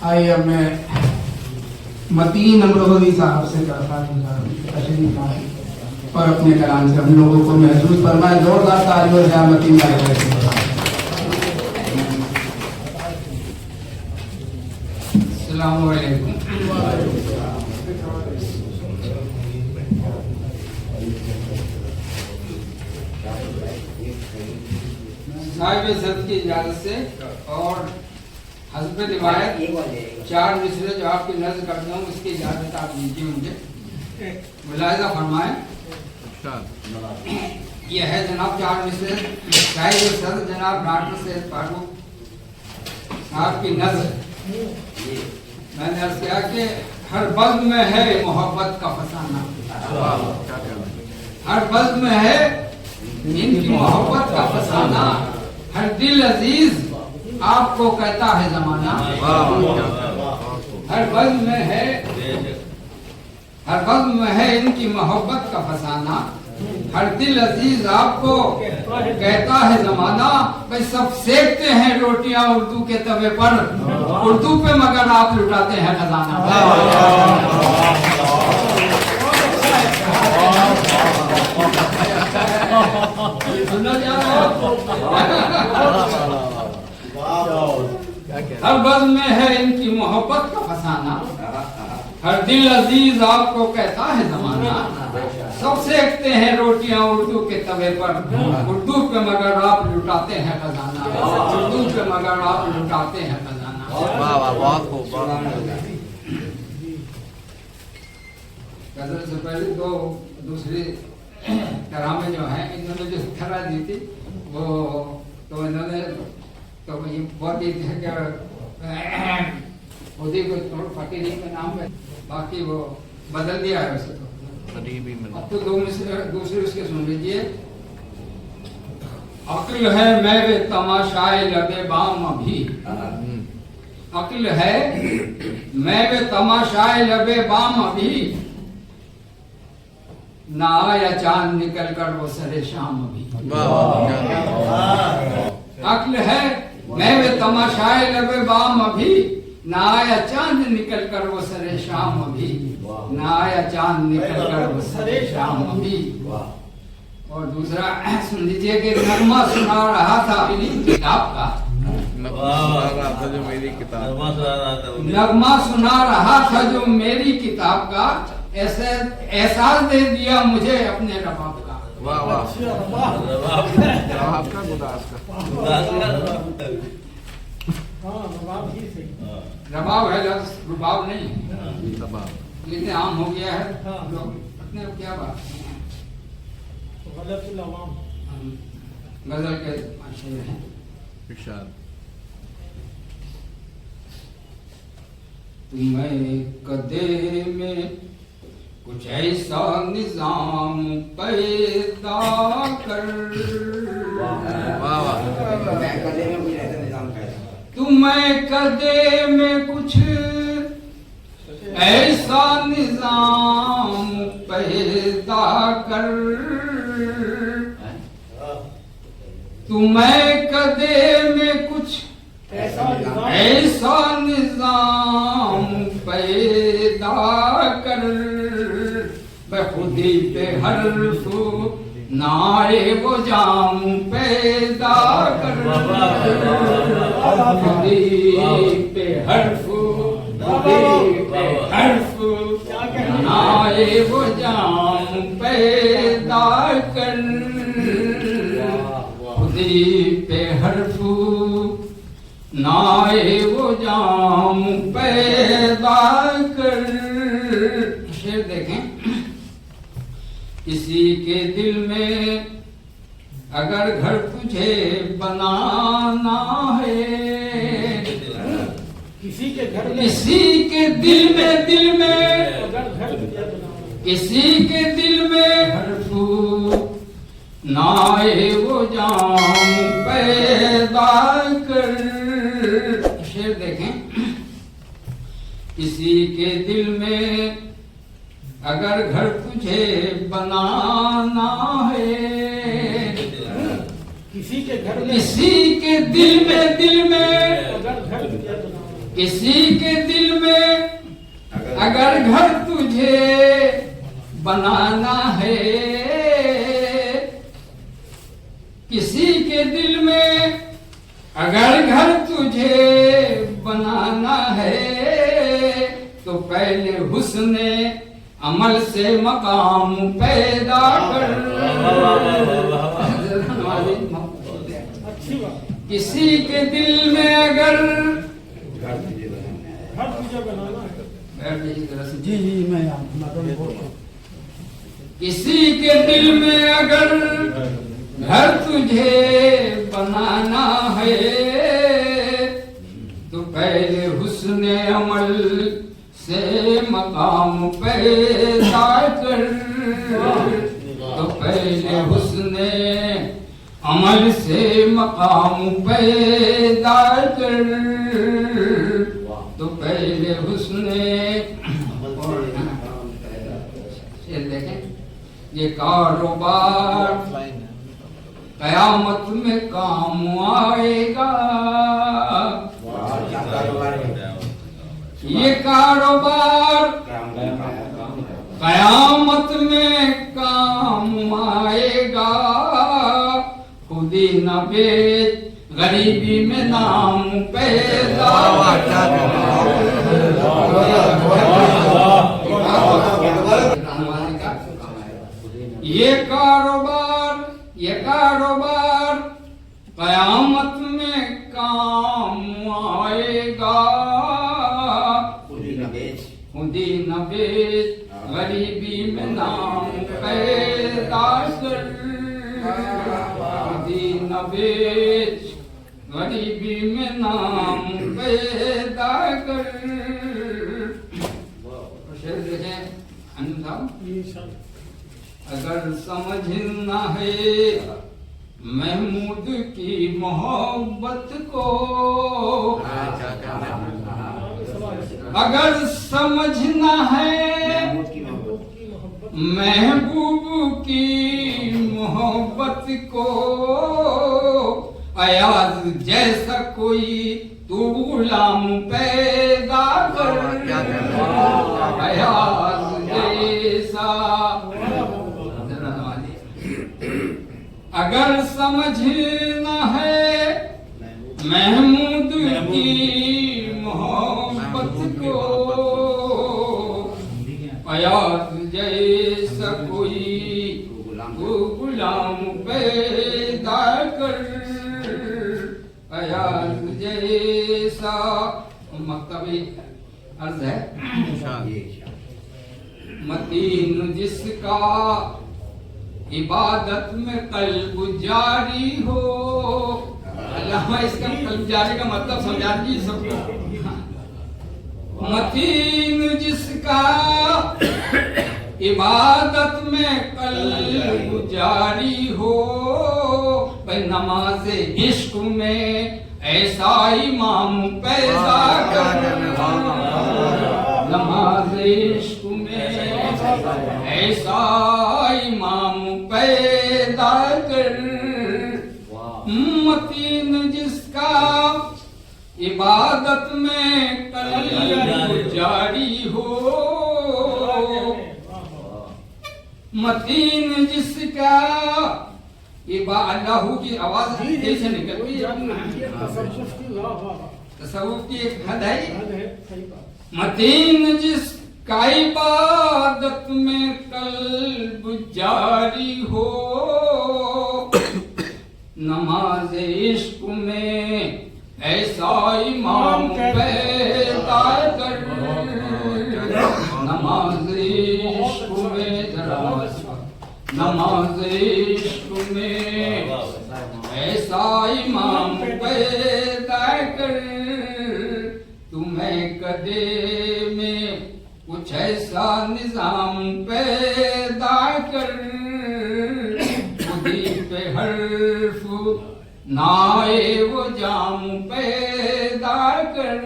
आइए अब मैं मतीन अमरोही साहब से तशरीफ और अपने कलाम से हम लोगों को महसूस फरमाए। जोरदार तालियों से मतीन अस्सलामु अलैकुम। साहिब सद की इजाजत से और हस्ब रिवायत 4 मिसरे जो आपकी नज़र करता हूँ, इसकी इजाजत आप दीजिए मुझे। मुलाहिजा फरमाएं। यह है जनाब 4 मिसरे साहिब सद जनाब डॉक्टर सैयद फारूक साहब की नज़र। मैंने अर्ज किया कि हर बज़्म में है मोहब्बत का फसाना, हर बज़्म में है इनकी मोहब्बत का फसाना, हर दिल अजीज आपको कहता है जमाना। हर बज़्म में है, हर बज़्म में है इनकी मोहब्बत का फसाना, हर दिल अजीज आपको कहता है जमाना। भाई सब सेकते हैं रोटियां उर्दू के तवे पर, उर्दू पे मगर आप लुटाते हैं खजाना। सुनना चाह रहे हो? हर बज़्म में है इनकी मोहब्बत का फसाना, हर दिल अजीज आपको कहता है जमाना। सब सेकते हैं रोटियां उर्दू के तवे पर, उर्दू पे मगर आप लुटाते हैं खजाना, उर्दू पे मगर आप लुटाते हैं खजाना। गजल से पहले दो दूसरी करामें जो हैं, इन्होंने जो खरा दी थी वो तो इन्होंने तो ये बहुत ही है कि खुद ही कोई फकीरी के नाम में, बाकी वो बदल दिया है उसे। तो अब तो दूसरे उसके सुन लीजिए। अक्ल है मैं तमाशाए लबे बाम अभी, अक्ल है मैं तमाशाए लबे बाम अभी, ना आया चांद निकल कर वो सरे शाम अभी। अक्ल है मैं तमाशाए लबे बाम अभी, ना आया चांद निकल कर वो सरे शाम अभी, ना आया चांद निकल कर वो सरे शाम अभी। और दूसरा सुन लीजिए कि नगमा सुना रहा था अपनी किताब का, जो मेरी किताब, नगमा सुना रहा था जो मेरी किताब का, ऐसे एहसास दे दिया मुझे अपने रबाब का। वाह वाह, आपका गुदास का रबाब है, लफ्ज़ रुबाब नहीं है, लेकिन आम हो गया है लोग अपने क्या बात है। गजल के शेर हैं। तुम्हें कदे में कुछ ऐसा निजाम पैदा कर, तुम्हें कदे में कुछ ऐसा निजाम पैदा कर, तुम्हें कदे में कुछ ऐसा निजाम पैदा कर, खुदी पे हर्फ नारे वो जाम पैदा कर, खुदी पे हर्फ नारे वो जाम पैदा कर, खुदी पे हर्फ नाए वो जाम पैदा कर। शेर देखें। किसी के दिल में अगर घर तुझे बनाना है, किसी के घर में, किसी के दिल में किसी के दिल में हर्फ नाए वो जाम पैदा कर। शेर देखें। किसी के दिल में अगर घर तुझे बनाना है, किसी के किसी के दिल में किसी के दिल में अगर घर तुझे बनाना है, किसी के दिल में अगर घर तुझे बनाना है, तो पहले हुस्ने अमल से मकाम पैदा कर। किसी के दिल में अगर जी मैं किसी के दिल में अगर घर तुझे बनाना है, तो पहले हुस्ने अमल से मकाम पैदा कर। तो पहले हुस्ने अमल से मकाम पैदा कर। तो पहले हुस्ने देखें, ये कारोबार कयामत में काम आएगा। ये कारोबार कयामत में काम आएगा। खुदी न बेच गरीबी में नाम पैदा। ये कारोबार कयामत में काम आएगा। खुदी न बेच गरीबी में नाम पैदा कर। खुदी न बेच गरीबी में नाम पैदा कर। अगर समझना है महमूद की मोहब्बत को, अगर समझना है महबूब की मोहब्बत को, अयाज जैसा कोई तू गुलाम पैदा कर। अयाज जैसा अगर समझना है महमूद की मोहब्बत को, अयाज जैसा कोई गुलाम पैदा कर। अयाज जैसा मकतबी अर्ज है, मतीन जिसका इबादत में कल्ब जारी हो। अल्लाह इसका कल्ब जारी का मतलब समझा दीजिए सबको। मतीन जिसका इबादत में कल्ब जारी हो, नमाज इश्क में ऐसा इमाम पैदा कर। नमाज इश्क में ऐसा इमाम पैदा कर। मतीन जिसका इबादत में कल्ब जारी हो, मतीन जिसका अल्लाह की आवाज कैसे निकलती है, तसव्वुफ की एक हद है। मतीन जिसका इबादत में कल्ब जारी हो, नमाज इश्क में ऐसा इमाम पैदा कर। नमाज इश्क में नमाज इश्क में ऐसा इमाम पैदा कर। तुम्हें कदे में कुछ ऐसा निजाम पैदा कर। खुदी पे हर्फ नाए वो जाम पैदा कर।